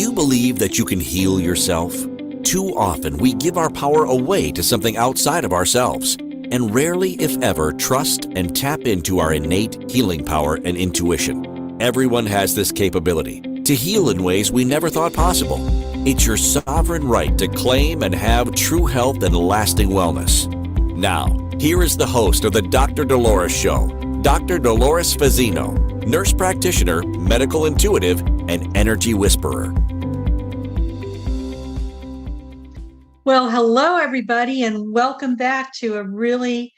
you believe that you can heal yourself? Too often we give our power away to something outside of ourselves, and rarely, if ever, trust and tap into our innate healing power and intuition. Everyone has this capability to heal in ways we never thought possible. It's your sovereign right to claim and have true health and lasting wellness. Now, here is the host of the Dr. Dolores Show, Dr. Dolores Fazzino, nurse practitioner, medical intuitive, and energy whisperer. Well, hello, everybody, and welcome back to a really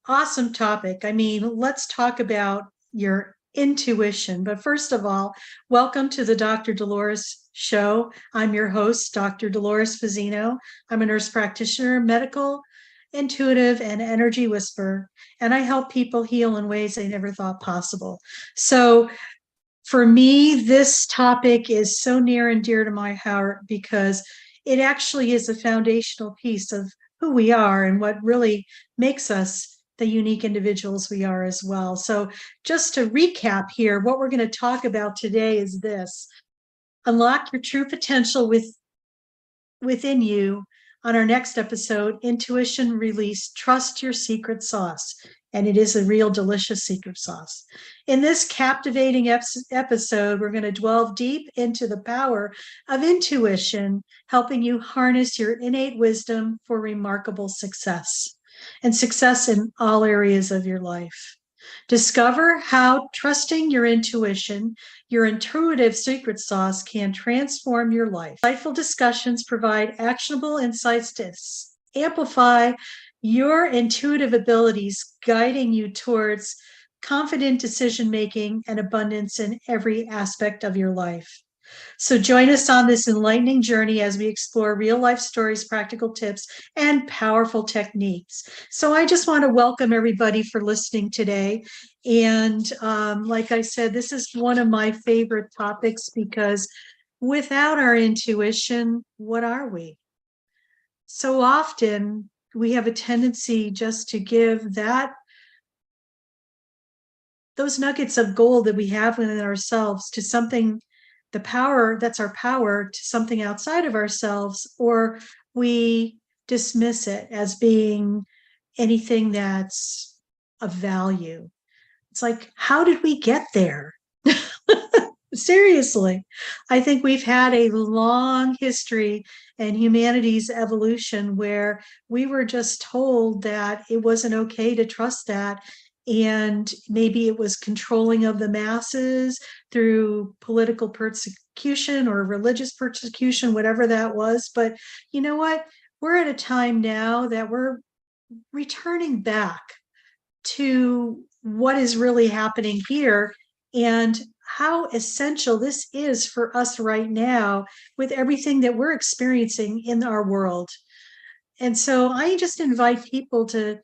awesome topic. Let's talk about your intuition. But first of all, welcome to the Dr. Dolores Show. I'm your host, Dr. Dolores Fazzino. I'm a nurse practitioner, medical intuitive, and energy whisperer, and I help people heal in ways they never thought possible. So for me, this topic is so near and dear to my heart because it actually is a foundational piece of who we are and what really makes us the unique individuals we are as well. So just to recap here, what we're going to talk about today is this: unlock your true potential within you. On our next episode, Intuition Release, Trust Your Secret Sauce. And it is a real delicious secret sauce. In this captivating episode, we're going to delve deep into the power of intuition, helping you harness your innate wisdom for remarkable success and success in all areas of your life. Discover how trusting your intuition, your intuitive secret sauce, can transform your life. Insightful discussions provide actionable insights to amplify your intuitive abilities, guiding you towards confident decision-making and abundance in every aspect of your life. So join us on this enlightening journey as we explore real-life stories, practical tips, and powerful techniques. So I just want to welcome everybody for listening today. And like I said, this is one of my favorite topics because without our intuition, what are we? So often we have a tendency just to give those nuggets of gold that we have within ourselves to something, the power that's our power, to something outside of ourselves, or we dismiss it as being anything that's of value. It's like, how did we get there? Seriously, I think we've had a long history in humanity's evolution where we were just told that it wasn't okay to trust that. And maybe it was controlling of the masses through political persecution or religious persecution, whatever that was. But you know what? We're at a time now that we're returning back to what is really happening here and how essential this is for us right now with everything that we're experiencing in our world. And so I just invite people to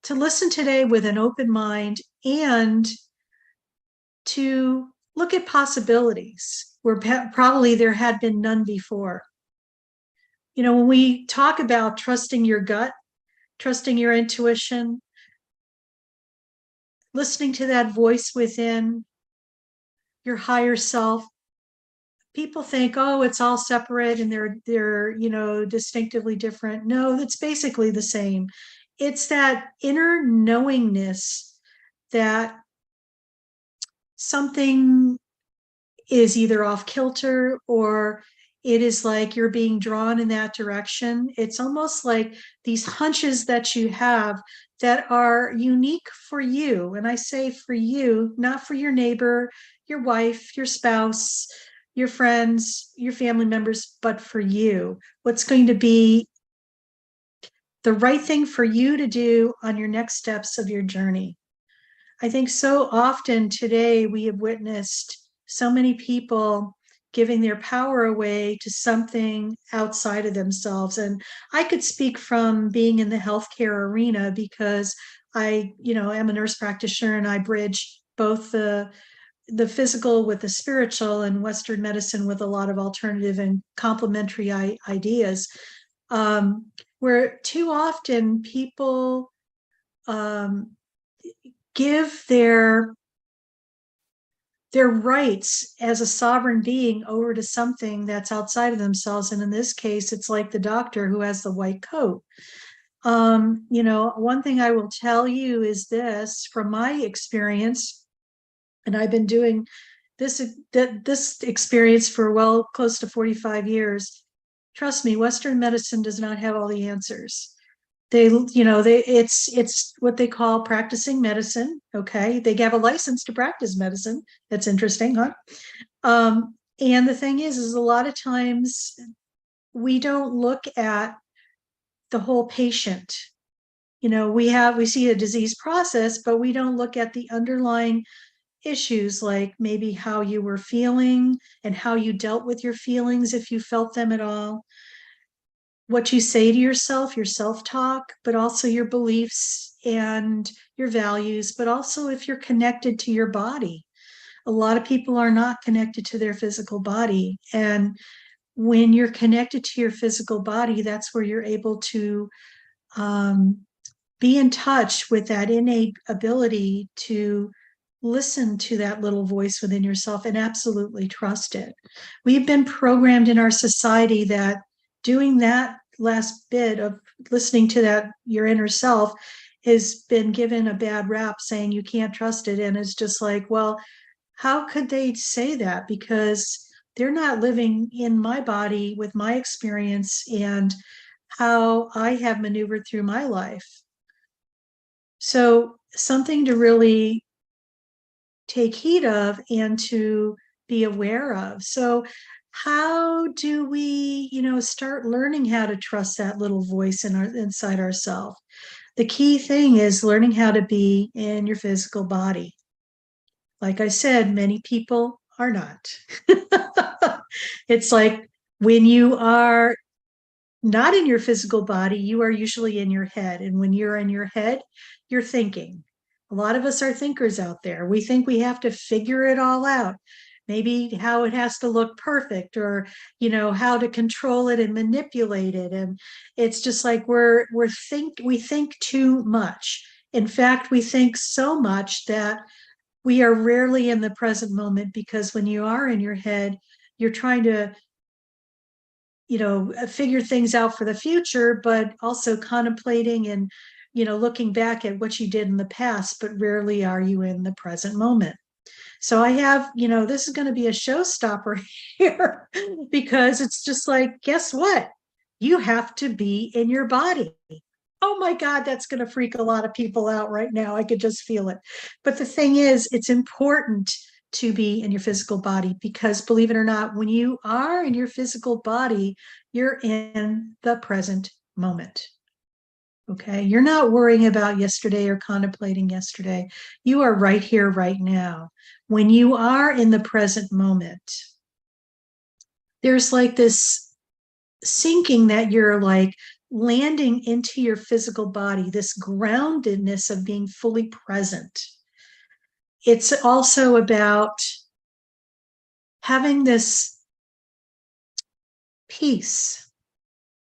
listen today with an open mind and to look at possibilities where probably there had been none before. You know, when we talk about trusting your gut, trusting your intuition, listening to that voice within your higher self, people think, oh, it's all separate and they're distinctively different. No, it's basically the same. It's that inner knowingness that something is either off kilter or it is like you're being drawn in that direction. It's almost like these hunches that you have that are unique for you. And I say for you, not for your neighbor, your wife, your spouse, your friends, your family members, but for you. What's going to be the right thing for you to do on your next steps of your journey. I think so often today we have witnessed so many people giving their power away to something outside of themselves. And I could speak from being in the healthcare arena because I, am a nurse practitioner and I bridge both the physical with the spiritual and Western medicine with a lot of alternative and complementary ideas. Where too often people give their their rights as a sovereign being over to something that's outside of themselves. And in this case, it's like the doctor who has the white coat. One thing I will tell you is this from my experience, and I've been doing this experience for close to 45 years. Trust me, Western medicine does not have all the answers. It's what they call practicing medicine. Okay, they have a license to practice medicine. That's interesting, huh? And the thing is a lot of times we don't look at the whole patient. We see a disease process, but we don't look at the underlying issues, like maybe how you were feeling and how you dealt with your feelings, if you felt them at all, what you say to yourself, your self-talk, but also your beliefs and your values, but also if you're connected to your body. A lot of people are not connected to their physical body. And when you're connected to your physical body, that's where you're able to be in touch with that innate ability to listen to that little voice within yourself and absolutely trust it. We've been programmed in our society that doing that last bit of listening to that, your inner self, has been given a bad rap, saying you can't trust it. And it's just like, well, how could they say that? Because they're not living in my body with my experience and how I have maneuvered through my life. So something to really take heed of and to be aware of. So how do we, start learning how to trust that little voice inside ourselves? The key thing is learning how to be in your physical body. Like I said, many people are not. It's like when you are not in your physical body, you are usually in your head. And when you're in your head, you're thinking. A lot of us are thinkers out there. We think we have to figure it all out. Maybe how it has to look perfect, or, how to control it and manipulate it. And it's just like we think too much. In fact, we think so much that we are rarely in the present moment, because when you are in your head, you're trying to figure things out for the future, but also contemplating and, looking back at what you did in the past, but rarely are you in the present moment. So I have, this is going to be a showstopper here, because it's just like, guess what? You have to be in your body. Oh my God, that's going to freak a lot of people out right now. I could just feel it. But the thing is, it's important to be in your physical body, because believe it or not, when you are in your physical body, you're in the present moment. Okay. You're not worrying about yesterday or contemplating yesterday. You are right here, right now. When you are in the present moment, there's like this sinking that you're like landing into your physical body, this groundedness of being fully present. It's also about having this peace,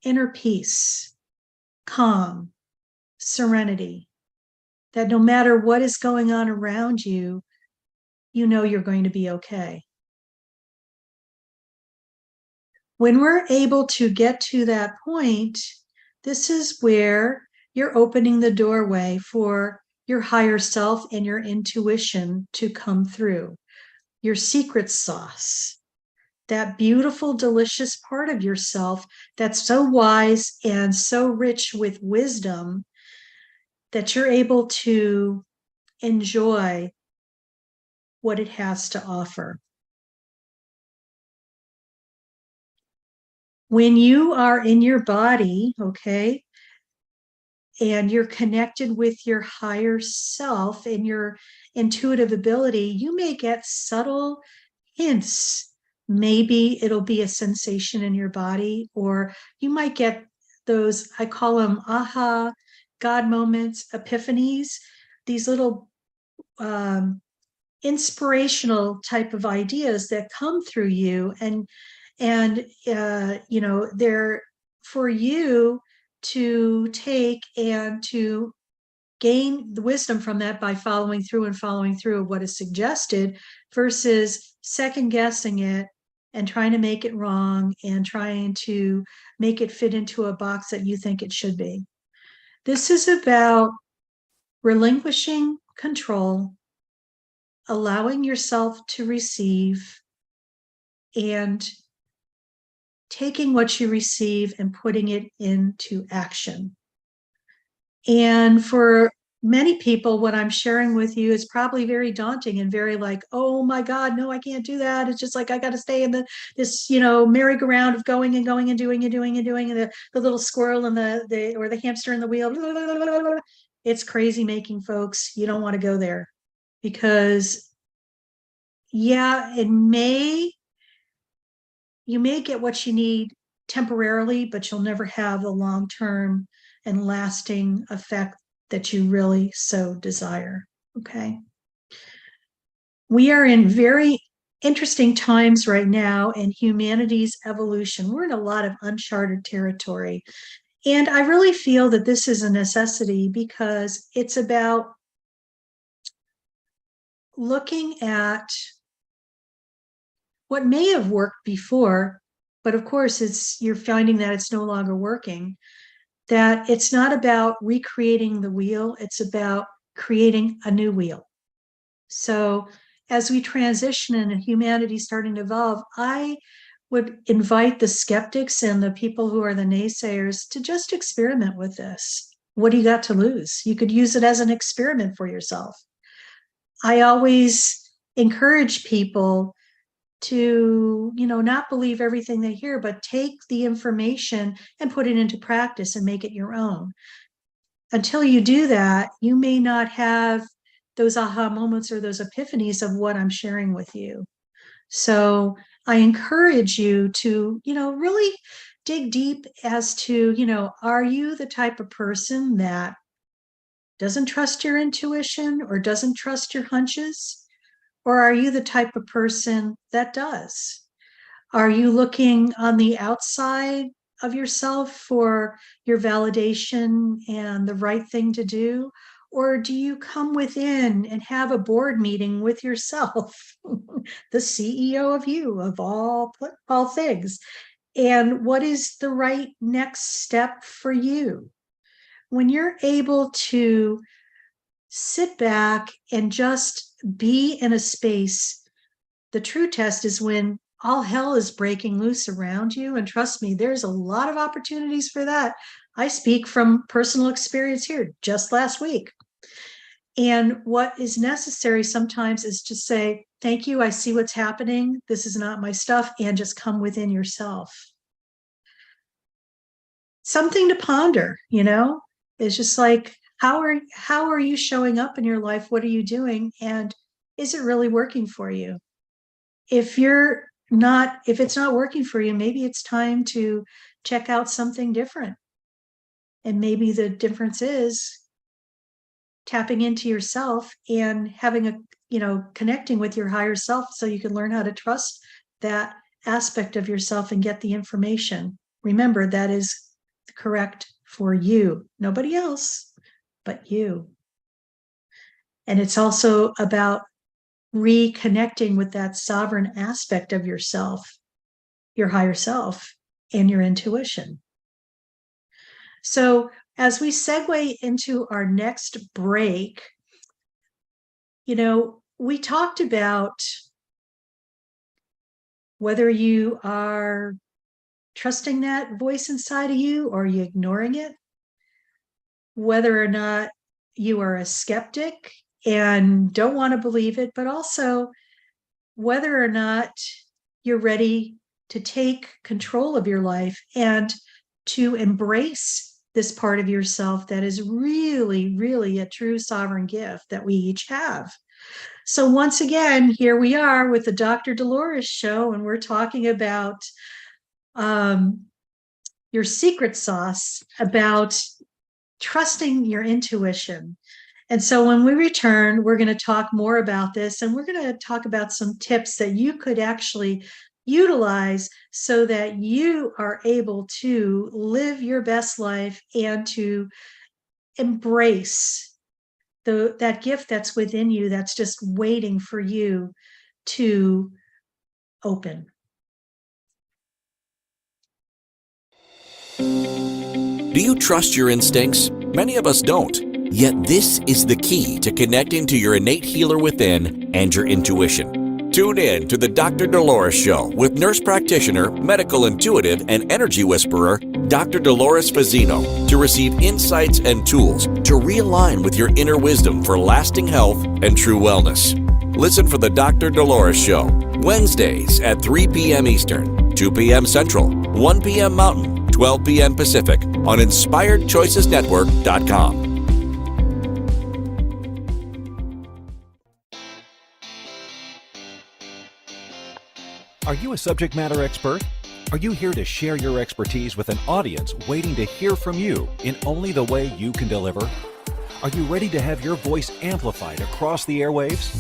inner peace, calm, serenity, that no matter what is going on around you, you know you're going to be okay. When we're able to get to that point, this is where you're opening the doorway for your higher self and your intuition to come through, your secret sauce, that beautiful, delicious part of yourself that's so wise and so rich with wisdom that you're able to enjoy what it has to offer. When you are in your body, okay, and you're connected with your higher self and your intuitive ability, you may get subtle hints. Maybe it'll be a sensation in your body, or you might get those, I call them aha, God moments, epiphanies, these little inspirational type of ideas that come through you. And they're for you to take and to gain the wisdom from that by following through of what is suggested versus second guessing it and trying to make it wrong and trying to make it fit into a box that you think it should be. This is about relinquishing control, allowing yourself to receive, and taking what you receive and putting it into action. And for many people, what I'm sharing with you is probably very daunting and very like, oh my God, no, I can't do that. It's just like I got to stay in this merry-go-round of going and going and doing and doing and doing, and the little squirrel and the hamster in the wheel. It's crazy making, folks. You don't want to go there because yeah, you may get what you need temporarily, but you'll never have the long-term and lasting effect that you really so desire. Okay. We are in very interesting times right now in humanity's evolution. We're in a lot of uncharted territory. And I really feel that this is a necessity because it's about looking at what may have worked before, but of course you're finding that it's no longer working, that it's not about recreating the wheel, it's about creating a new wheel. So as we transition and humanity starting to evolve, I would invite the skeptics and the people who are the naysayers to just experiment with this. What do you got to lose? You could use it as an experiment for yourself. I always encourage people to, not believe everything they hear, but take the information and put it into practice and make it your own. Until you do that, you may not have those aha moments or those epiphanies of what I'm sharing with you. So I encourage you to, really dig deep as to, are you the type of person that doesn't trust your intuition or doesn't trust your hunches? Or are you the type of person that does? Are you looking on the outside of yourself for your validation and the right thing to do? Or do you come within and have a board meeting with yourself, the CEO of you, of all things? And what is the right next step for you? When you're able to sit back and just be in a space, the true test is when all hell is breaking loose around you. And trust me, there's a lot of opportunities for that. I speak from personal experience here just last week. And what is necessary sometimes is to say, thank you, I see what's happening. This is not my stuff, and just come within yourself. Something to ponder, it's just like, how are you showing up in your life? What are you doing? And is it really working for you? If it's not working for you, maybe it's time to check out something different. And maybe the difference is tapping into yourself and having connecting with your higher self so you can learn how to trust that aspect of yourself and get the information. Remember, that is correct for you, nobody else but you. And it's also about reconnecting with that sovereign aspect of yourself, your higher self, and your intuition. So as we segue into our next break, we talked about whether you are trusting that voice inside of you or are you ignoring it, whether or not you are a skeptic and don't want to believe it, but also whether or not you're ready to take control of your life and to embrace this part of yourself that is really, really a true sovereign gift that we each have. So once again, here we are with the Dr. Dolores Show, and we're talking about your secret sauce, about trusting your intuition. And so when we return, we're going to talk more about this, and we're going to talk about some tips that you could actually utilize so that you are able to live your best life and to embrace that gift that's within you that's just waiting for you to open. Do you trust your instincts? Many of us don't. Yet this is the key to connecting to your innate healer within and your intuition. Tune in to the Dr. Dolores Show with nurse practitioner, medical intuitive, and energy whisperer, Dr. Dolores Fazzino, to receive insights and tools to realign with your inner wisdom for lasting health and true wellness. Listen for the Dr. Dolores Show, Wednesdays at 3 p.m. Eastern, 2 p.m. Central, 1 p.m. Mountain, 12 p.m. Pacific on InspiredChoicesNetwork.com. Are you a subject matter expert? Are you here to share your expertise with an audience waiting to hear from you in only the way you can deliver? Are you ready to have your voice amplified across the airwaves?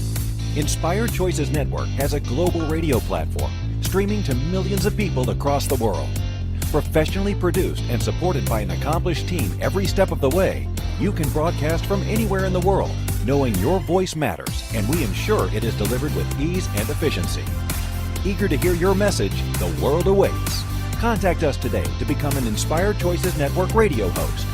Inspired Choices Network has a global radio platform streaming to millions of people across the world. Professionally produced and supported by an accomplished team every step of the way, you can broadcast from anywhere in the world, knowing your voice matters, and we ensure it is delivered with ease and efficiency. Eager to hear your message, the world awaits. Contact us today to become an Inspired Choices Network radio host.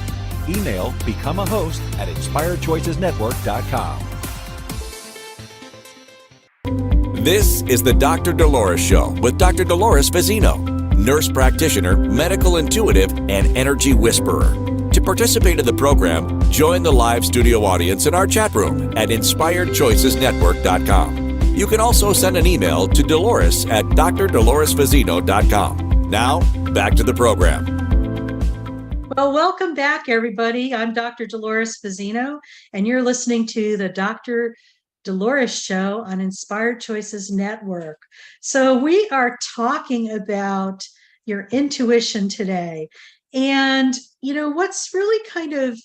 Email become a host at InspiredChoicesNetwork.com. This is the Dr. Dolores Show with Dr. Dolores Fazzino, nurse practitioner, medical intuitive, and energy whisperer. To participate in the program, join the live studio audience in our chat room at InspiredChoicesNetwork.com. You can also send an email to Dolores at drdoloresfazzino.com. Now, back to the program. Well, welcome back, everybody. I'm Dr. Dolores Fazzino, and you're listening to the Dr. Dolores Show on Inspired Choices Network. So we are talking about your intuition today. And, what's really kind of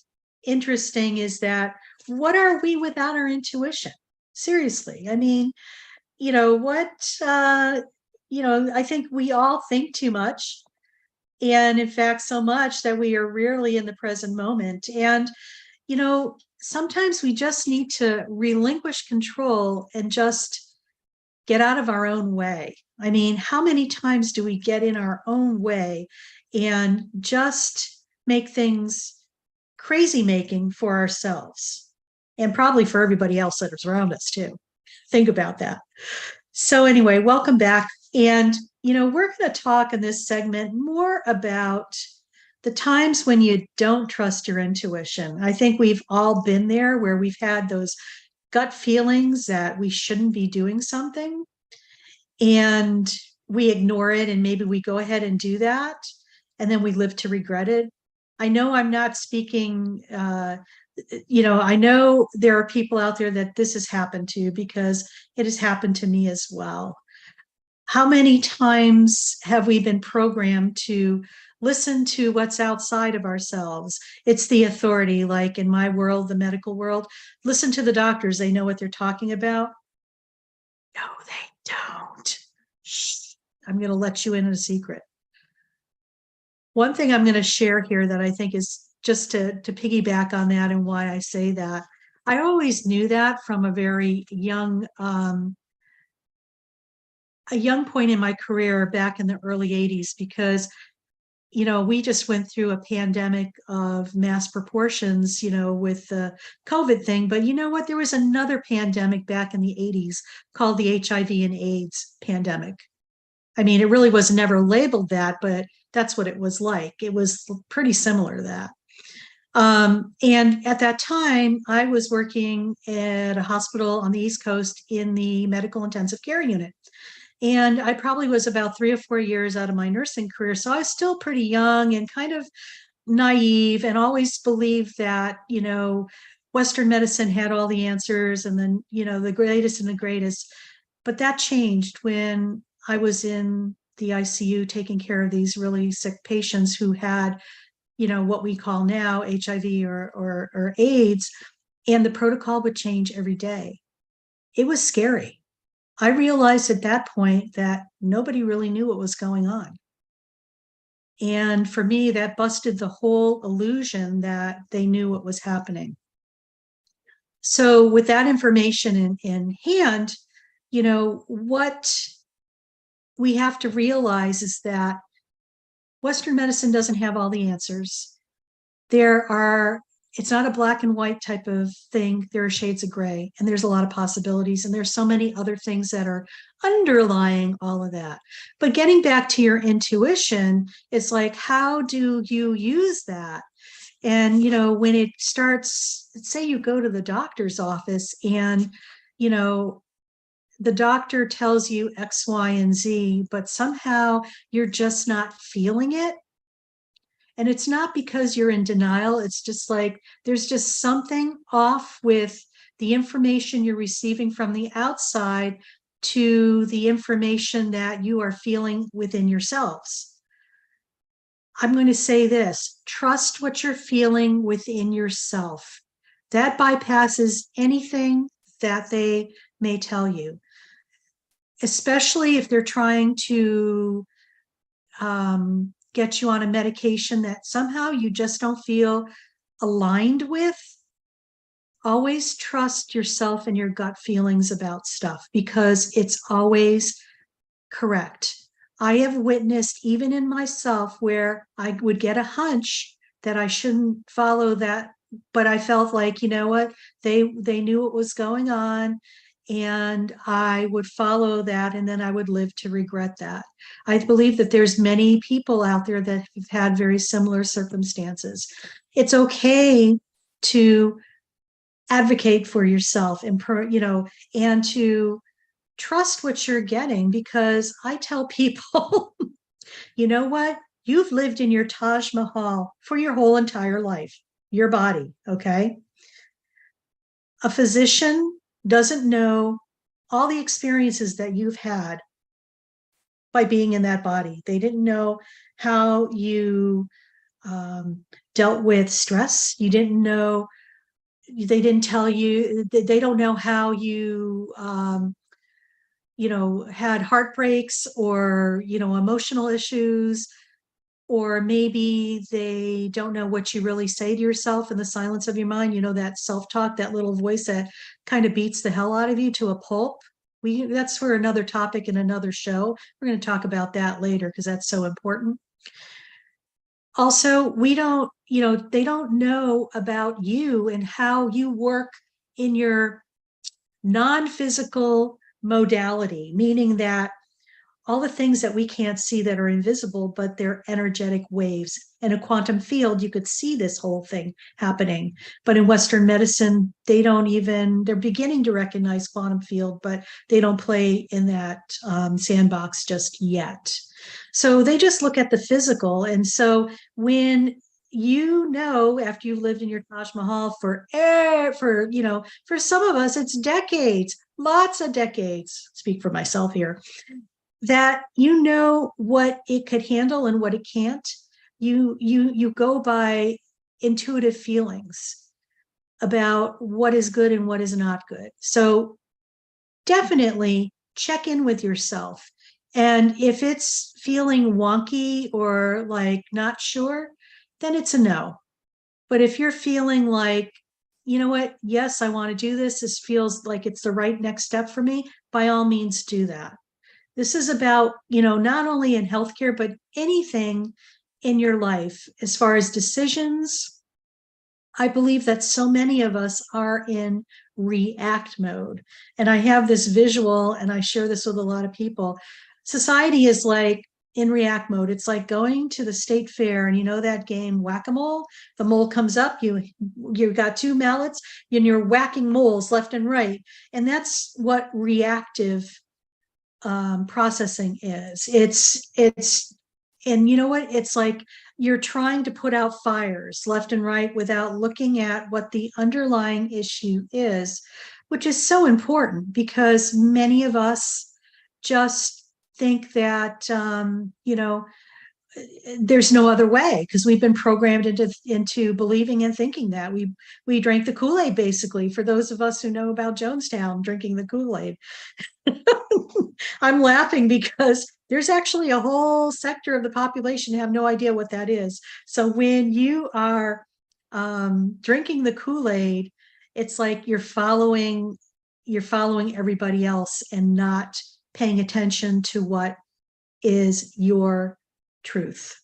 interesting is that what are we without our intuition? Seriously. I mean, I think we all think too much. And in fact, so much that we are rarely in the present moment. And, sometimes we just need to relinquish control and just get out of our own way. I mean, how many times do we get in our own way and just make things crazy making for ourselves? And probably for everybody else that is around us too. Think about that. So anyway, welcome back. And, we're going to talk in this segment more about the times when you don't trust your intuition. I think we've all been there where we've had those gut feelings that we shouldn't be doing something and we ignore it, and maybe we go ahead and do that and then we live to regret it. I know I'm not speaking I know there are people out there that this has happened to, because it has happened to me as well. How many times have we been programmed to listen to what's outside of ourselves? It's the authority, like in my world, the medical world. Listen to the doctors, they know what they're talking about. No, they don't. Shh. I'm going to let you in on a secret. One thing I'm going to share here that I think is just to piggyback on that and why I say that. I always knew that from a very young point in my career back in the early 80s, because, we just went through a pandemic of mass proportions, with the COVID thing. But you know what? There was another pandemic back in the 80s called the HIV and AIDS pandemic. I mean, it really was never labeled that, but that's what it was like. It was pretty similar to that. And at that time, I was working at a hospital on the East Coast in the medical intensive care unit. And I probably was about 3 or 4 years out of my nursing career. So I was still pretty young and kind of naive, and always believed that, Western medicine had all the answers, and then, the greatest and the greatest. But that changed when I was in the ICU taking care of these really sick patients who had, what we call now HIV or AIDS, and the protocol would change every day. It was scary. I realized at that point that nobody really knew what was going on. And for me, that busted the whole illusion that they knew what was happening. So with that information in hand, what we have to realize is that Western medicine doesn't have all the answers. It's not a black and white type of thing. There are shades of gray, and there's a lot of possibilities, and there's so many other things that are underlying all of that. But getting back to your intuition, it's like, how do you use that? And, when it starts, say you go to the doctor's office and, the doctor tells you X, Y, and Z, but somehow you're just not feeling it. And it's not because you're in denial. It's just like there's just something off with the information you're receiving from the outside to the information that you are feeling within yourselves. I'm going to say this: trust what you're feeling within yourself. That bypasses anything that they may tell you, especially if they're trying to get you on a medication that somehow you just don't feel aligned with. Always trust yourself and your gut feelings about stuff, because it's always correct. I have witnessed, even in myself, where I would get a hunch that I shouldn't follow that, but I felt like, what, they knew what was going on, and I would follow that, and then I would live to regret that. I believe that there's many people out there that have had very similar circumstances. It's okay to advocate for yourself and and to trust what you're getting, because I tell people, you know what? You've lived in your Taj Mahal for your whole entire life, your body, okay? A physician doesn't know all the experiences that you've had by being in that body. They didn't know how you dealt with stress. You didn't know, they didn't tell you, they don't know how you, had heartbreaks or, emotional issues, or maybe they don't know what you really say to yourself in the silence of your mind. That self-talk, that little voice that kind of beats the hell out of you to a pulp. That's for another topic in another show. We're going to talk about that later, because that's so important. Also, they don't know about you and how you work in your non-physical modality, meaning that all the things that we can't see that are invisible, but they're energetic waves. In a quantum field, you could see this whole thing happening. But in Western medicine, they're beginning to recognize quantum field, but they don't play in that sandbox just yet. So they just look at the physical. And so when after you've lived in your Taj Mahal for some of us, it's decades, lots of decades, speak for myself here, that what it could handle and what it can't. You go by intuitive feelings about what is good and what is not good. So definitely check in with yourself. And if it's feeling wonky or like not sure, then it's a no. But if you're feeling like, you know what, yes, I want to do this, this feels like it's the right next step for me, by all means do that. This is about, not only in healthcare, but anything in your life as far as decisions. I believe that so many of us are in react mode. And I have this visual, and I share this with a lot of people. Society is like in react mode. It's like going to the state fair, and that game whack-a-mole. The mole comes up, you got two mallets, and you're whacking moles left and right. And that's what reactive processing is. And you know what? It's like you're trying to put out fires left and right without looking at what the underlying issue is, which is so important, because many of us just think that, there's no other way, because we've been programmed into believing and thinking that we drank the Kool-Aid, basically, for those of us who know about Jonestown, drinking the Kool-Aid. I'm laughing because there's actually a whole sector of the population who have no idea what that is. So when you are drinking the Kool-Aid, it's like you're following everybody else and not paying attention to what is your truth.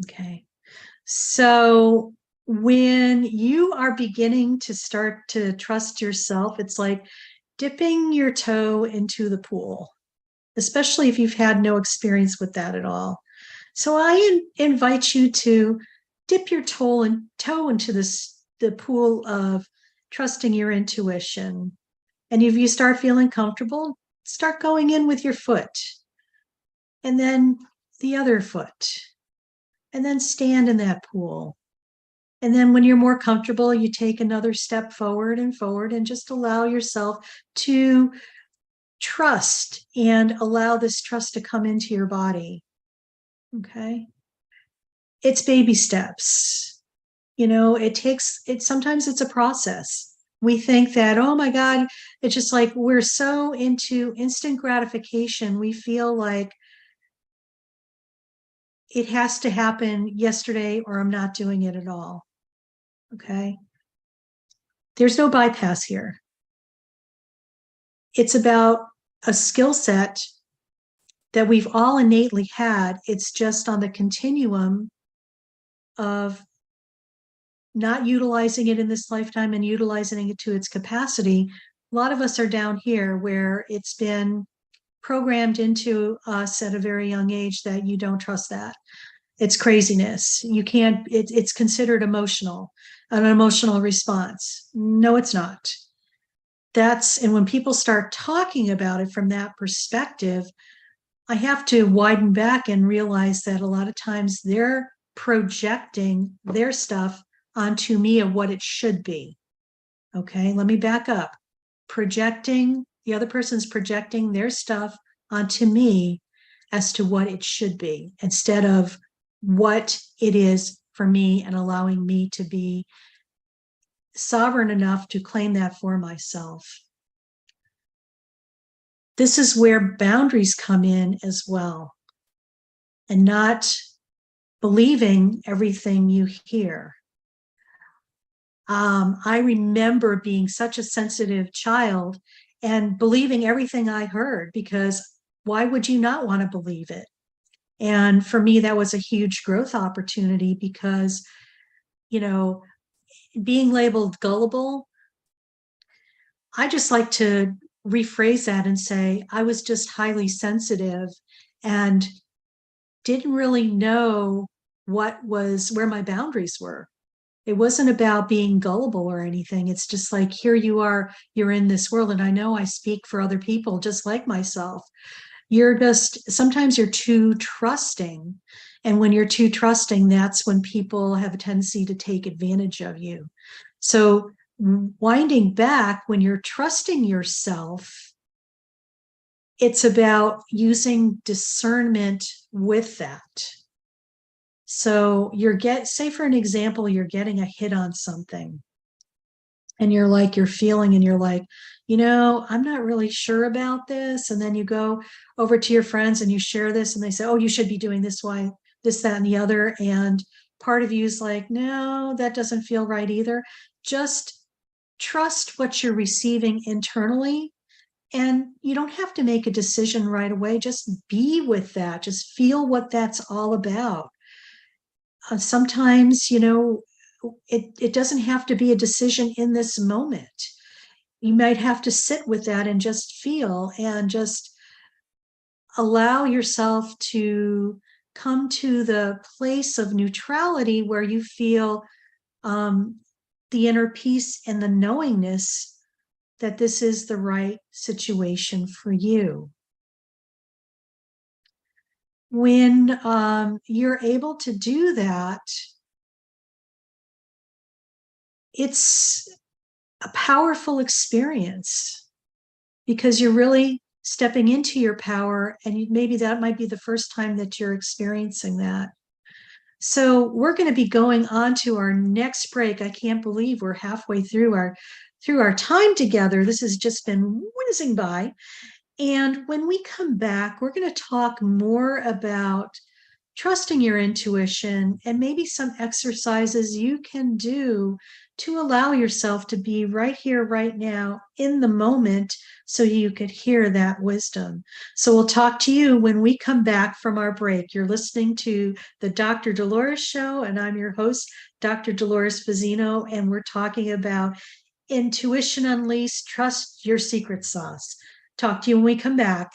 Okay. So when you are beginning to start to trust yourself, it's like dipping your toe into the pool, especially if you've had no experience with that at all. So I invite you to dip your toe into the pool of trusting your intuition. And if you start feeling comfortable, start going in with your foot, and then the other foot, and then stand in that pool. And then when you're more comfortable, you take another step forward and just allow yourself to trust and allow this trust to come into your body. Okay. It's baby steps. Sometimes it's a process. We think that, oh my God, it's just like we're so into instant gratification. We feel like it has to happen yesterday or I'm not doing it at all. Okay. There's no bypass here. It's about a skill set that we've all innately had. It's just on the continuum of not utilizing it in this lifetime and utilizing it to its capacity. A lot of us are down here where it's been programmed into us at a very young age that you don't trust that. It's craziness. You can't, it's considered an emotional response. No, it's not. And when people start talking about it from that perspective, I have to widen back and realize that a lot of times they're projecting their stuff onto me of what it should be. Okay, let me back up. The other person's projecting their stuff onto me as to what it should be instead of what it is for me and allowing me to be sovereign enough to claim that for myself. This is where boundaries come in as well, and not believing everything you hear. I remember being such a sensitive child and believing everything I heard, because why would you not want to believe it? And for me, that was a huge growth opportunity because, being labeled gullible, I just like to rephrase that and say I was just highly sensitive and didn't really know where my boundaries were. It wasn't about being gullible or anything. It's just like, here you are, you're in this world. And I know I speak for other people just like myself. Sometimes you're too trusting. And when you're too trusting, that's when people have a tendency to take advantage of you. So winding back, when you're trusting yourself, it's about using discernment with that. So say for an example, you're getting a hit on something and you're feeling and you're like, I'm not really sure about this. And then you go over to your friends and you share this and they say, oh, you should be doing this, why, this, that, and the other. And part of you is like, no, that doesn't feel right either. Just trust what you're receiving internally. And you don't have to make a decision right away. Just be with that. Just feel what that's all about. Sometimes, it doesn't have to be a decision in this moment. You might have to sit with that and just feel and just allow yourself to come to the place of neutrality where you feel the inner peace and the knowingness that this is the right situation for you. When you're able to do that, it's a powerful experience because you're really stepping into your power, and maybe that might be the first time that you're experiencing that. So we're going to be going on to our next break. I can't believe we're halfway through our time together. This has just been whizzing by. And when we come back, we're going to talk more about trusting your intuition, and maybe some exercises you can do to allow yourself to be right here, right now, in the moment, so you could hear that wisdom. So we'll talk to you when we come back from our break. You're listening to the Dr. Dolores Show, and I'm your host, Dr. Dolores Fazzino, and we're talking about Intuition Unleashed, Trust Your Secret Sauce. Talk to you when we come back.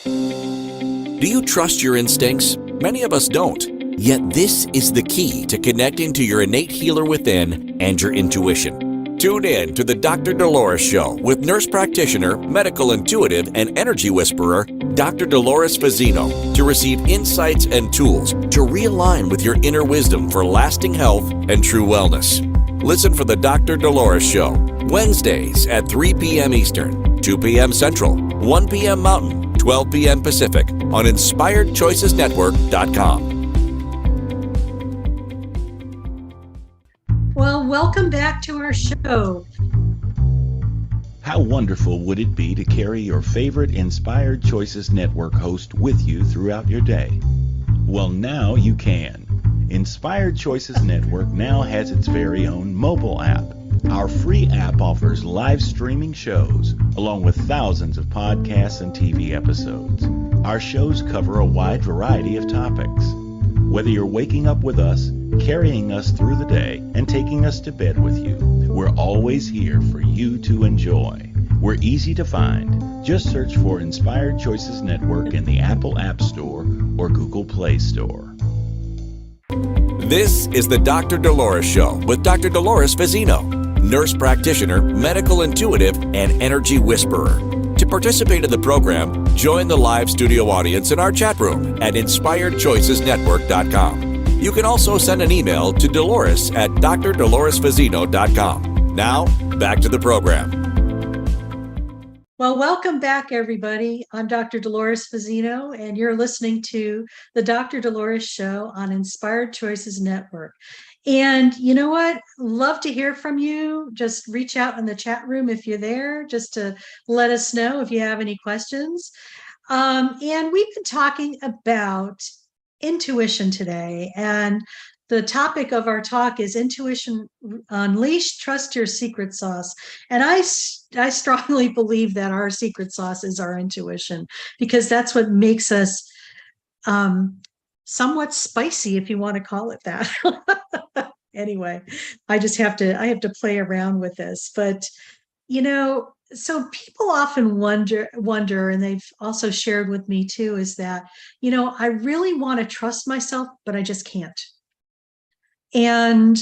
Do you trust your instincts? Many of us don't. Yet this is the key to connecting to your innate healer within and your intuition. Tune in to the Dr. Dolores Show with nurse practitioner, medical intuitive, and energy whisperer, Dr. Dolores Fazzino, to receive insights and tools to realign with your inner wisdom for lasting health and true wellness. Listen for the Dr. Dolores Show, Wednesdays at 3 p.m. Eastern, 2 p.m. Central, 1 p.m. Mountain, 12 p.m. Pacific on InspiredChoicesNetwork.com. Well, welcome back to our show. How wonderful would it be to carry your favorite Inspired Choices Network host with you throughout your day? Well, now you can. Inspired Choices Network now has its very own mobile app. Our free app offers live streaming shows, along with thousands of podcasts and TV episodes. Our shows cover a wide variety of topics. Whether you're waking up with us, carrying us through the day, and taking us to bed with you, we're always here for you to enjoy. We're easy to find. Just search for Inspired Choices Network in the Apple App Store or Google Play Store. This is the Dr. Dolores Show with Dr. Dolores Fazzino, nurse practitioner, medical intuitive, and energy whisperer. To participate in the program, join the live studio audience in our chat room at InspiredChoicesNetwork.com. You can also send an email to Dolores at drdoloresfazzino.com. Now, back to the program. Well, welcome back, everybody. I'm Dr. Dolores Fazzino, and you're listening to the Dr. Dolores Show on Inspired Choices Network. And you know what? Love to hear from you. Just reach out in the chat room if you're there, just to let us know if you have any questions. And we've been talking about intuition today. And the topic of our talk is Intuition Unleashed, Trust Your Secret Sauce. And I strongly believe that our secret sauce is our intuition, because that's what makes us somewhat spicy, if you want to call it that. Anyway, I have to play around with this. But, so people often wonder, and they've also shared with me too, is that, I really want to trust myself, but I just can't. And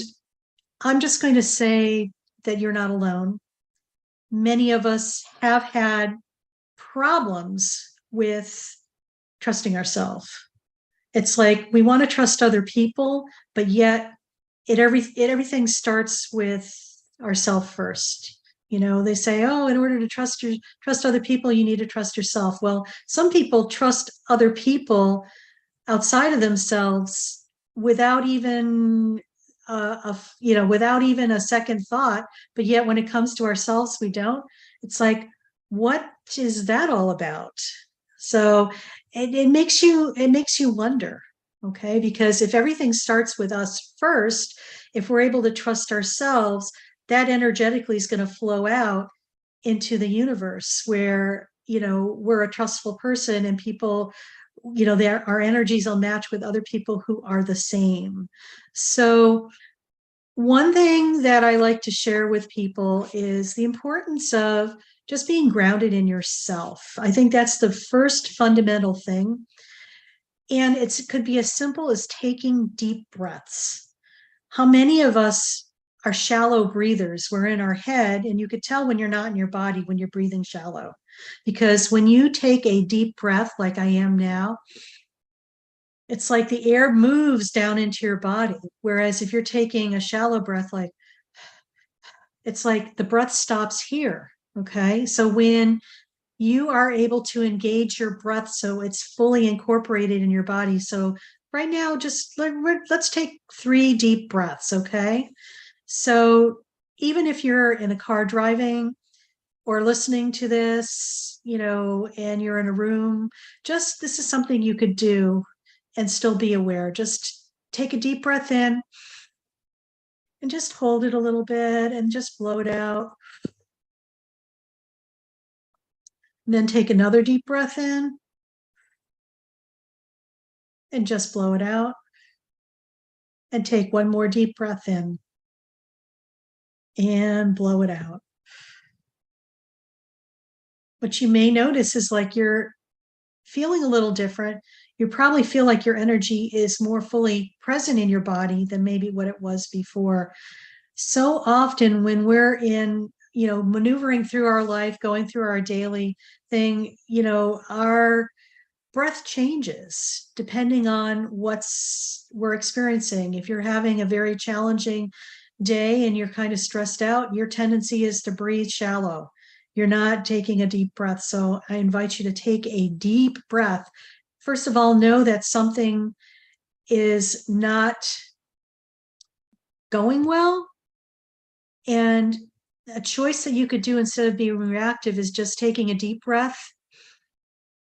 I'm just going to say that you're not alone. Many of us have had problems with trusting ourselves. It's like we want to trust other people, but yet everything starts with ourselves first. They say, oh, in order to trust other people, you need to trust yourself. Well, some people trust other people outside of themselves without even without even a second thought, but yet when it comes to ourselves, we don't. It's like, what is that all about? So it makes you wonder, okay? Because if everything starts with us first, if we're able to trust ourselves, that energetically is going to flow out into the universe, where we're a trustful person, and people, our energies will match with other people who are the same. So one thing that I like to share with people is the importance of just being grounded in yourself. I think that's the first fundamental thing. And it could be as simple as taking deep breaths. How many of us are shallow breathers? We're in our head, and you could tell when you're not in your body when you're breathing shallow. Because when you take a deep breath like I am now, it's like the air moves down into your body. Whereas if you're taking a shallow breath, it's like the breath stops here. Okay. So when you are able to engage your breath so it's fully incorporated in your body. So right now, just let's take 3 deep breaths. Okay. So even if you're in a car driving or listening to this, and you're in a room, this is something you could do and still be aware. Just take a deep breath in and just hold it a little bit and just blow it out. And then take another deep breath in and just blow it out. And take one more deep breath in and blow it out. What you may notice is like you're feeling a little different. You probably feel like your energy is more fully present in your body than maybe what it was before. So often when we're in, maneuvering through our life, going through our daily thing, our breath changes depending on what's we're experiencing. If you're having a very challenging day and you're kind of stressed out, your tendency is to breathe shallow. You're not taking a deep breath. So I invite you to take a deep breath. First of all, know that something is not going well. And a choice that you could do instead of being reactive is just taking a deep breath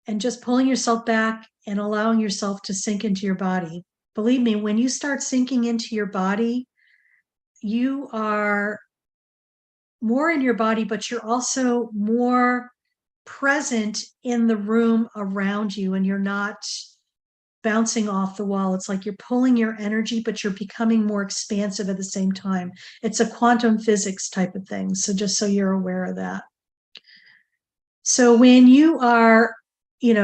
and just pulling yourself back and allowing yourself to sink into your body. Believe me, when you start sinking into your body, you are more in your body, but you're also more present in the room around you, and you're not bouncing off the wall. It's like you're pulling your energy, but you're becoming more expansive at the same time. It's a quantum physics type of thing. So just so you're aware of that. So when you are, in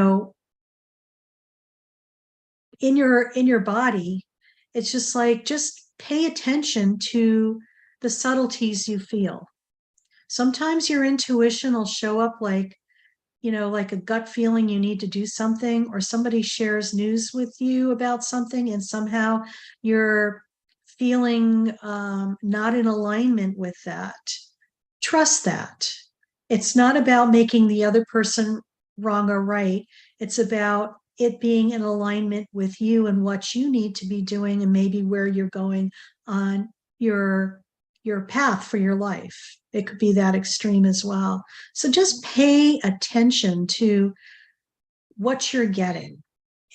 your body, it's just like, just pay attention to the subtleties you feel. Sometimes your intuition will show up like a gut feeling you need to do something, or somebody shares news with you about something and somehow you're feeling not in alignment with that. Trust that. It's not about making the other person wrong or right. It's about it being in alignment with you and what you need to be doing, and maybe where you're going on your path for your life. It could be that extreme as well. So just pay attention to what you're getting.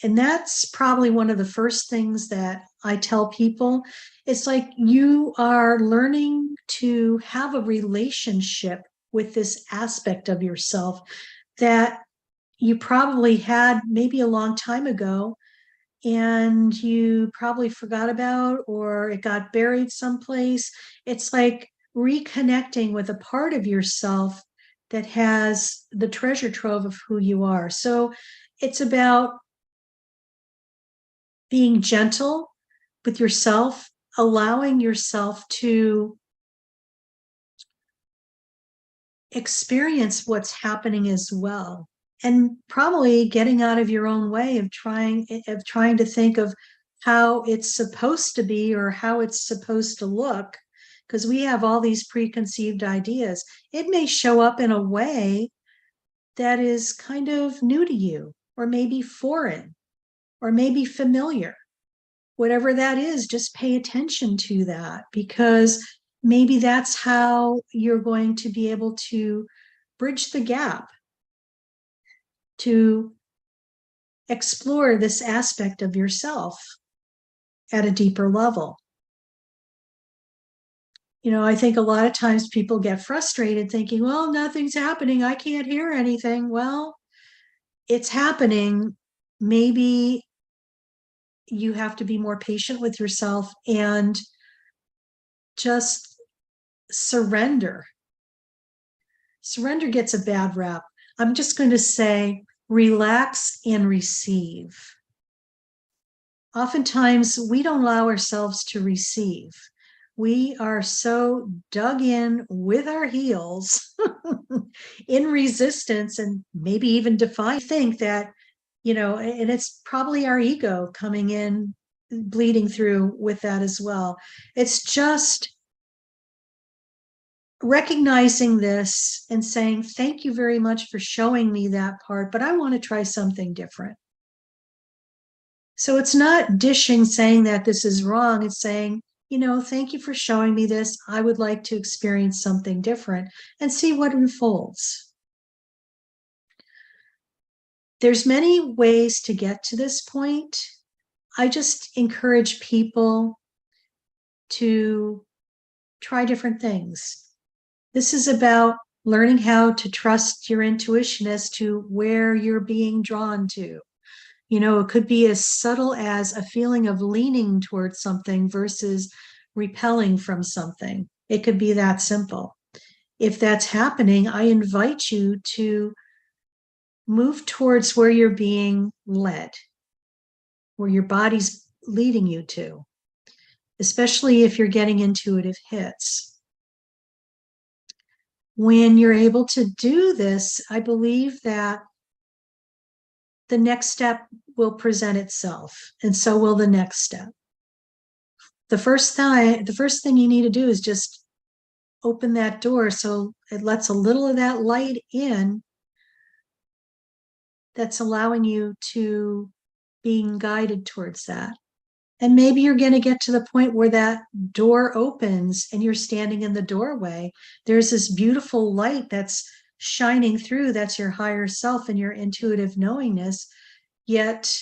And that's probably one of the first things that I tell people. It's like you are learning to have a relationship with this aspect of yourself that you probably had maybe a long time ago, and you probably forgot about, or it got buried someplace. It's like reconnecting with a part of yourself that has the treasure trove of who you are. So it's about being gentle with yourself, allowing yourself to experience what's happening as well, and probably getting out of your own way of trying to think of how it's supposed to be or how it's supposed to look, because we have all these preconceived ideas. It may show up in a way that is kind of new to you, or maybe foreign, or maybe familiar. Whatever that is, just pay attention to that, because maybe that's how you're going to be able to bridge the gap to explore this aspect of yourself at a deeper level. I think a lot of times people get frustrated thinking, well, nothing's happening. I can't hear anything. Well, it's happening. Maybe you have to be more patient with yourself and just surrender. Surrender gets a bad rap. I'm just going to say, relax and receive. Oftentimes, we don't allow ourselves to receive. We are so dug in with our heels in resistance, and maybe even defiant. Think that, and it's probably our ego coming in, bleeding through with that as well. It's just recognizing this and saying, thank you very much for showing me that part, but I want to try something different. So it's not dishing, saying that this is wrong. It's saying, thank you for showing me this. I would like to experience something different and see what unfolds. There's many ways to get to this point. I just encourage people to try different things. This is about learning how to trust your intuition as to where you're being drawn to. It could be as subtle as a feeling of leaning towards something versus repelling from something. It could be that simple. If that's happening, I invite you to move towards where you're being led, where your body's leading you to, especially if you're getting intuitive hits. When you're able to do this, I believe that the next step will present itself, and so will the next step. The first thing you need to do is just open that door so it lets a little of that light in that's allowing you to being guided towards that. And maybe you're going to get to the point where that door opens and you're standing in the doorway. There's this beautiful light that's shining through. That's your higher self and your intuitive knowingness. Yet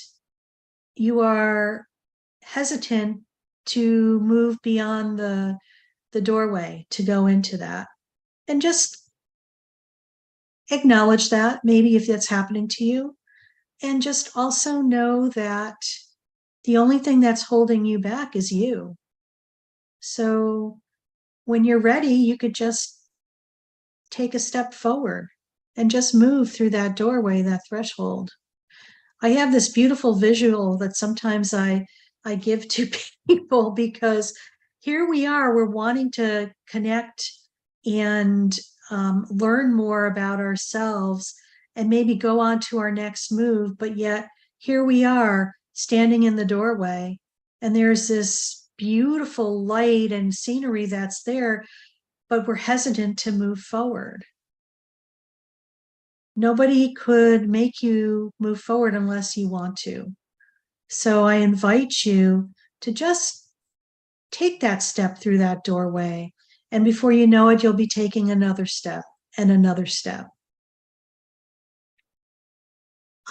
you are hesitant to move beyond the doorway to go into that. And just acknowledge that, maybe if that's happening to you. And just also know that the only thing that's holding you back is you. So when you're ready, you could just take a step forward and just move through that doorway, that threshold. I have this beautiful visual that sometimes I give to people, because here we are, we're wanting to connect and learn more about ourselves and maybe go on to our next move. But yet here we are standing in the doorway, and there's this beautiful light and scenery that's there, but we're hesitant to move forward. Nobody could make you move forward unless you want to. So I invite you to just take that step through that doorway. And before you know it, you'll be taking another step and another step.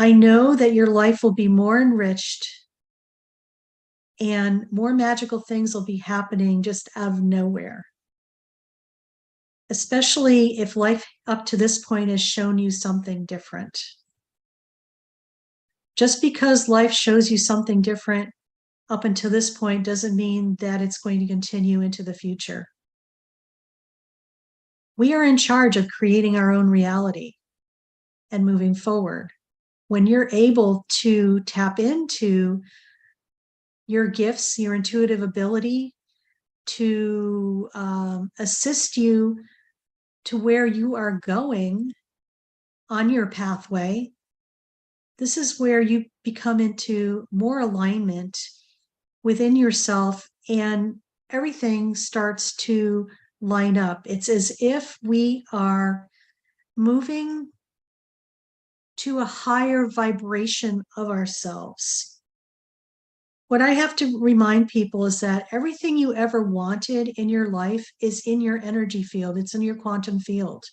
I know that your life will be more enriched and more magical things will be happening just out of nowhere. Especially if life up to this point has shown you something different. Just because life shows you something different up until this point doesn't mean that it's going to continue into the future. We are in charge of creating our own reality and moving forward. When you're able to tap into your gifts, your intuitive ability to assist you to where you are going on your pathway, this is where you become into more alignment within yourself, and everything starts to line up. It's as if we are moving to a higher vibration of ourselves. What I have to remind people is that everything you ever wanted in your life is in your energy field. It's in your quantum field.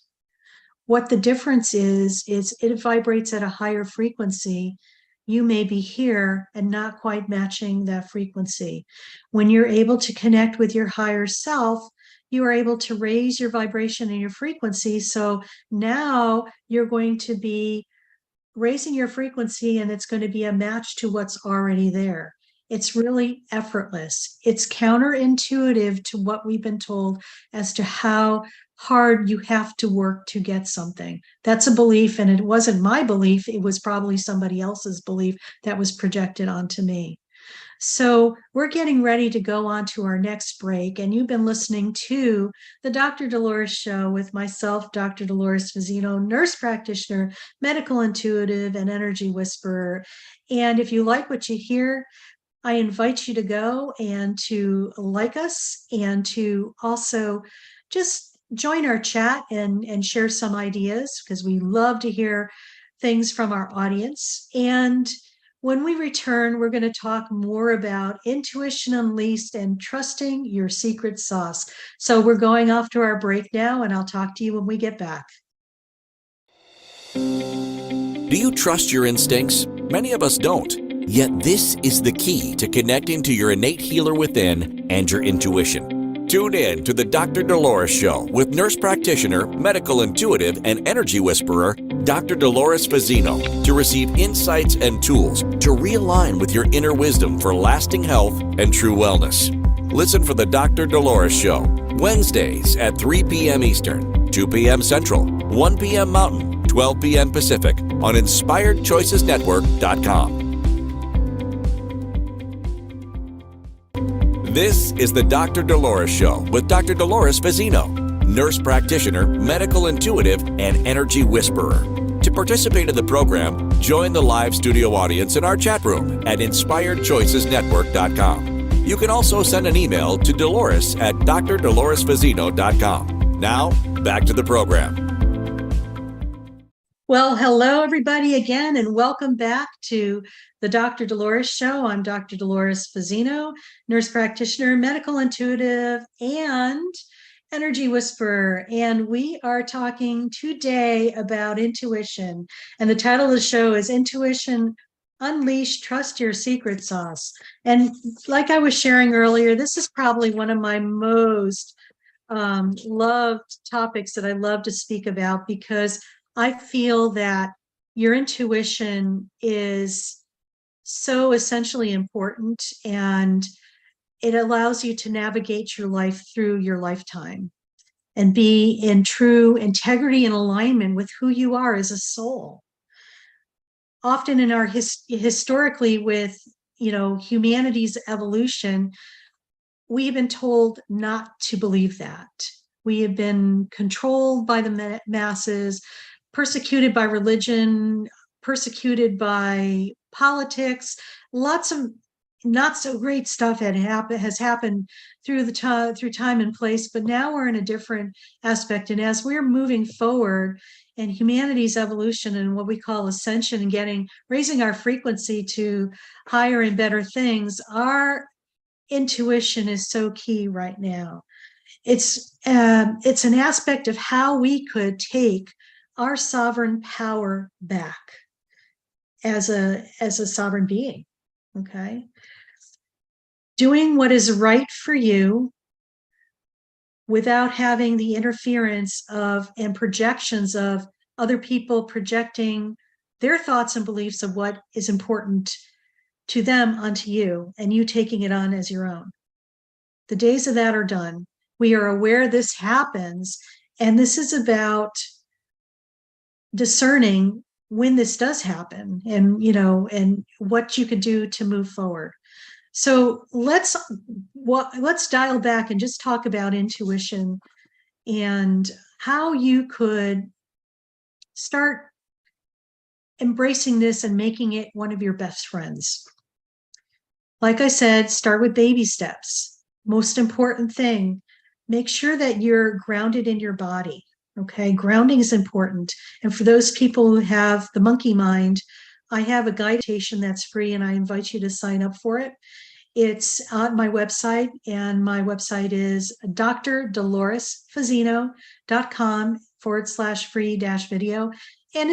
What the difference is it vibrates at a higher frequency. You may be here and not quite matching that frequency. When you're able to connect with your higher self, you are able to raise your vibration and your frequency. So now you're going to be raising your frequency, and it's going to be a match to what's already there. It's really effortless. It's counterintuitive to what we've been told as to how hard you have to work to get something. That's a belief, and it wasn't my belief. It was probably somebody else's belief that was projected onto me. So we're getting ready to go on to our next break, and you've been listening to the Dr. Dolores Show with myself, Dr. Dolores Fazzino, nurse practitioner, medical intuitive, and energy whisperer. And if you like what you hear, I invite you to go and to like us, and to also just join our chat and share some ideas, because we love to hear things from our audience. And when we return, we're going to talk more about intuition unleashed and trusting your secret sauce. So we're going off to our break now, and I'll talk to you when we get back. Do you trust your instincts? Many of us don't. Yet this is the key to connecting to your innate healer within and your intuition. Tune in to the Dr. Dolores Show with nurse practitioner, medical intuitive, and energy whisperer, Dr. Dolores Fazzino, to receive insights and tools to realign with your inner wisdom for lasting health and true wellness. Listen for the Dr. Dolores Show, Wednesdays at 3 p.m. Eastern, 2 p.m. Central, 1 p.m. Mountain, 12 p.m. Pacific on InspiredChoicesNetwork.com. This is the Dr. Dolores Show with Dr. Dolores Fazzino, nurse practitioner, medical intuitive, and energy whisperer. To participate in the program, join the live studio audience in our chat room at InspiredChoicesNetwork.com. You can also send an email to Dolores at drdoloresfazzino.com. Now, back to the program. Well, hello, everybody, again, and welcome back to the Dr. Dolores Show. I'm Dr. Dolores Fazzino, nurse practitioner, medical intuitive, and energy whisperer. And we are talking today about intuition. And the title of the show is Intuition Unleash, Trust Your Secret Sauce. And like I was sharing earlier, this is probably one of my most loved topics that I love to speak about, because I feel that your intuition is so essentially important, and it allows you to navigate your life through your lifetime and be in true integrity and alignment with who you are as a soul. Often in our historically with, humanity's evolution, we have been told not to believe that. We have been controlled by the masses, persecuted by religion, persecuted by politics. Lots of not so great stuff has happened through time and place, but now we're in a different aspect. And as we're moving forward in humanity's evolution and what we call ascension and raising our frequency to higher and better things, our intuition is so key right now. It's an aspect of how we could take our sovereign power back as a sovereign being. Okay, doing what is right for you without having the interference of and projections of other people projecting their thoughts and beliefs of what is important to them onto you, and you taking it on as your own. The days of that are done. We are aware this happens, and this is about discerning when this does happen, and and what you could do to move forward. So let's dial back and just talk about intuition and how you could start embracing this and making it one of your best friends. Like I said, start with baby steps. Most important thing, make sure that you're grounded in your body. Okay, grounding is important. And for those people who have the monkey mind, I have a guided meditation that's free, and I invite you to sign up for it. It's on my website, and my website is drdoloresfazzino.com/free-video. And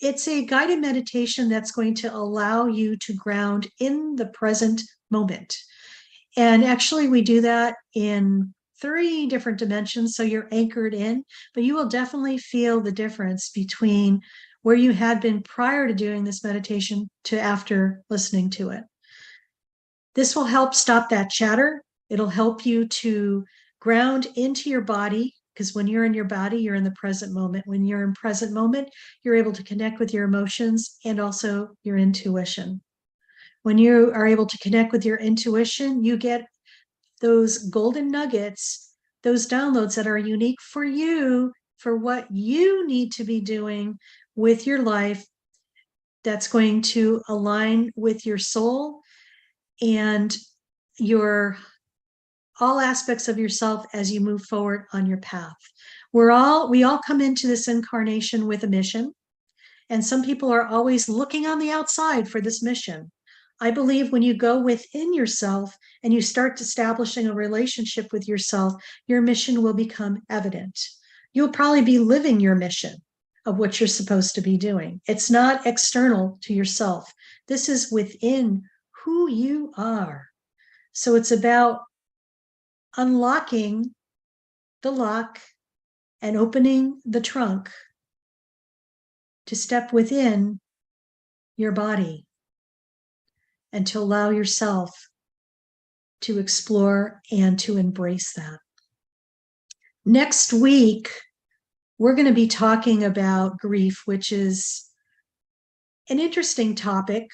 it's a guided meditation that's going to allow you to ground in the present moment. And actually, we do that in 3 different dimensions, so you're anchored in, but you will definitely feel the difference between where you had been prior to doing this meditation to after listening to it. This will help stop that chatter. It'll help you to ground into your body, because when you're in your body, you're in the present moment. When you're in present moment, you're able to connect with your emotions and also your intuition. When you are able to connect with your intuition, you get those golden nuggets, those downloads that are unique for you, for what you need to be doing with your life, that's going to align with your soul and all aspects of yourself as you move forward on your path. We all come into this incarnation with a mission, and some people are always looking on the outside for this mission. I believe when you go within yourself and you start establishing a relationship with yourself, your mission will become evident. You'll probably be living your mission. of what you're supposed to be doing. It's not external to yourself. This is within who you are. So it's about unlocking the lock and opening the trunk to step within your body and to allow yourself to explore and to embrace that. Next week, we're going to be talking about grief, which is an interesting topic.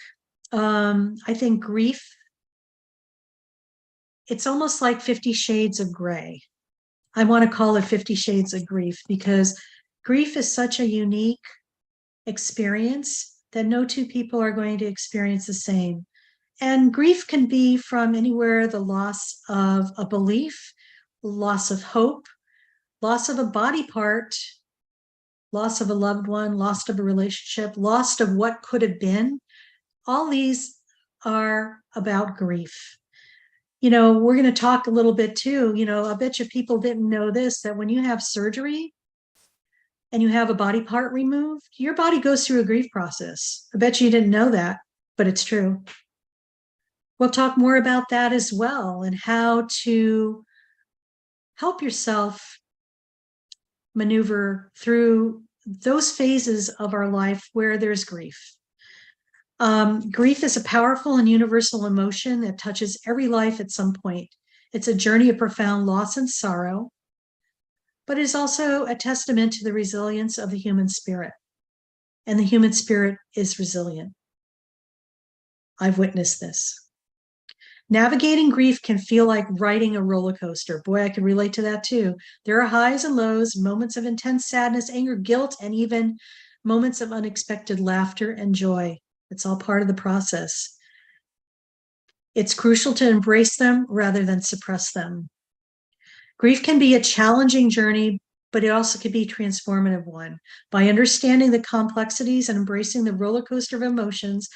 I think grief, it's almost like 50 Shades of Gray. I want to call it 50 Shades of Grief because grief is such a unique experience that no two people are going to experience the same. And grief can be from anywhere: the loss of a belief, loss of hope, loss of a body part, loss of a loved one, loss of a relationship, loss of what could have been. All these are about grief. We're going to talk a little bit too. I bet you people didn't know this, that when you have surgery and you have a body part removed, your body goes through a grief process. I bet you didn't know that, but it's true. We'll talk more about that as well and how to help yourself maneuver through those phases of our life where there's grief. Grief is a powerful and universal emotion that touches every life at some point. It's a journey of profound loss and sorrow, but it is also a testament to the resilience of the human spirit. And the human spirit is resilient. I've witnessed this. Navigating grief can feel like riding a roller coaster. Boy, I can relate to that too. There are highs and lows, moments of intense sadness, anger, guilt, and even moments of unexpected laughter and joy. It's all part of the process. It's crucial to embrace them rather than suppress them. Grief can be a challenging journey, but it also can be a transformative one. By understanding the complexities and embracing the roller coaster of emotions,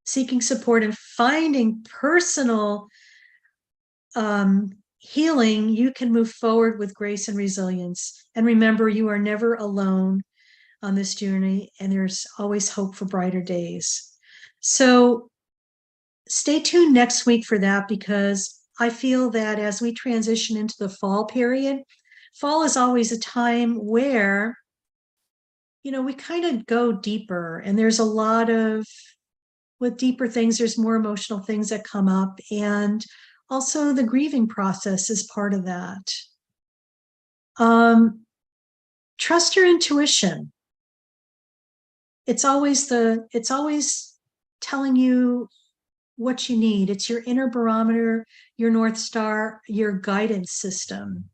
seeking support and finding personal healing, you can move forward with grace and resilience. And remember, you are never alone on this journey, and there's always hope for brighter days. So stay tuned next week for that, because I feel that as we transition into the fall period, fall is always a time where, we kind of go deeper, and there's a lot of, with deeper things, there's more emotional things that come up, and also the grieving process is part of that. Trust your intuition. It's always telling you what you need. It's your inner barometer, your North Star, your guidance system,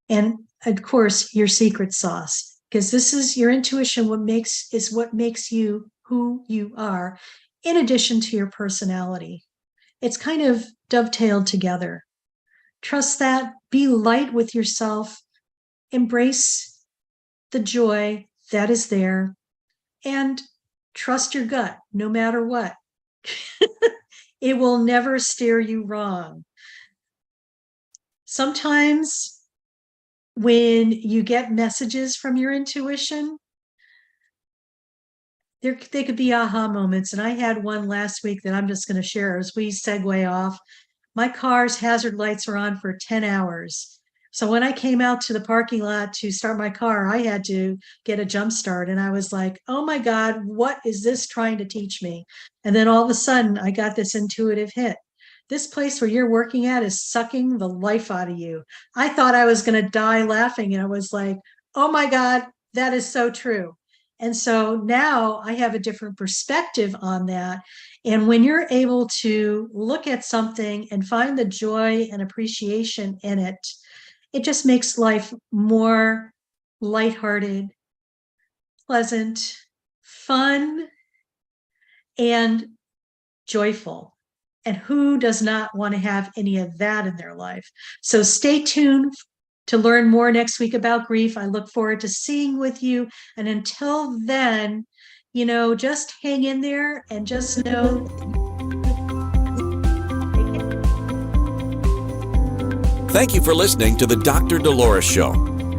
and of course your secret sauce, because this is your intuition. What makes you who you are, in addition to your personality. It's kind of dovetailed together. Trust that. Be light with yourself. Embrace the joy that is there, and trust your gut no matter what. It will never steer you wrong. Sometimes when you get messages from your intuition, they could be aha moments. And I had one last week that I'm just going to share as we segue off. My car's hazard lights are on for 10 hours. So when I came out to the parking lot to start my car, I had to get a jump start. And I was like, oh my God, what is this trying to teach me? And then all of a sudden I got this intuitive hit. This place where you're working at is sucking the life out of you. I thought I was going to die laughing. And I was like, oh my God, that is so true. And so now I have a different perspective on that. And when you're able to look at something and find the joy and appreciation in it, it just makes life more lighthearted, pleasant, fun, and joyful. And who does not want to have any of that in their life? So stay tuned to learn more next week about grief. I look forward to seeing with you. And until then, just hang in there and just know. Thank you for listening to the Dr. Dolores Show.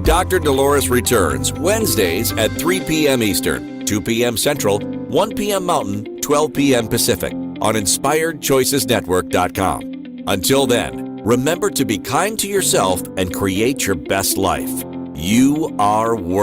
Dr. Dolores returns Wednesdays at 3 p.m. Eastern, 2 p.m. Central, 1 p.m. Mountain, 12 p.m. Pacific on InspiredChoicesNetwork.com. Until then, remember to be kind to yourself and create your best life. You are worth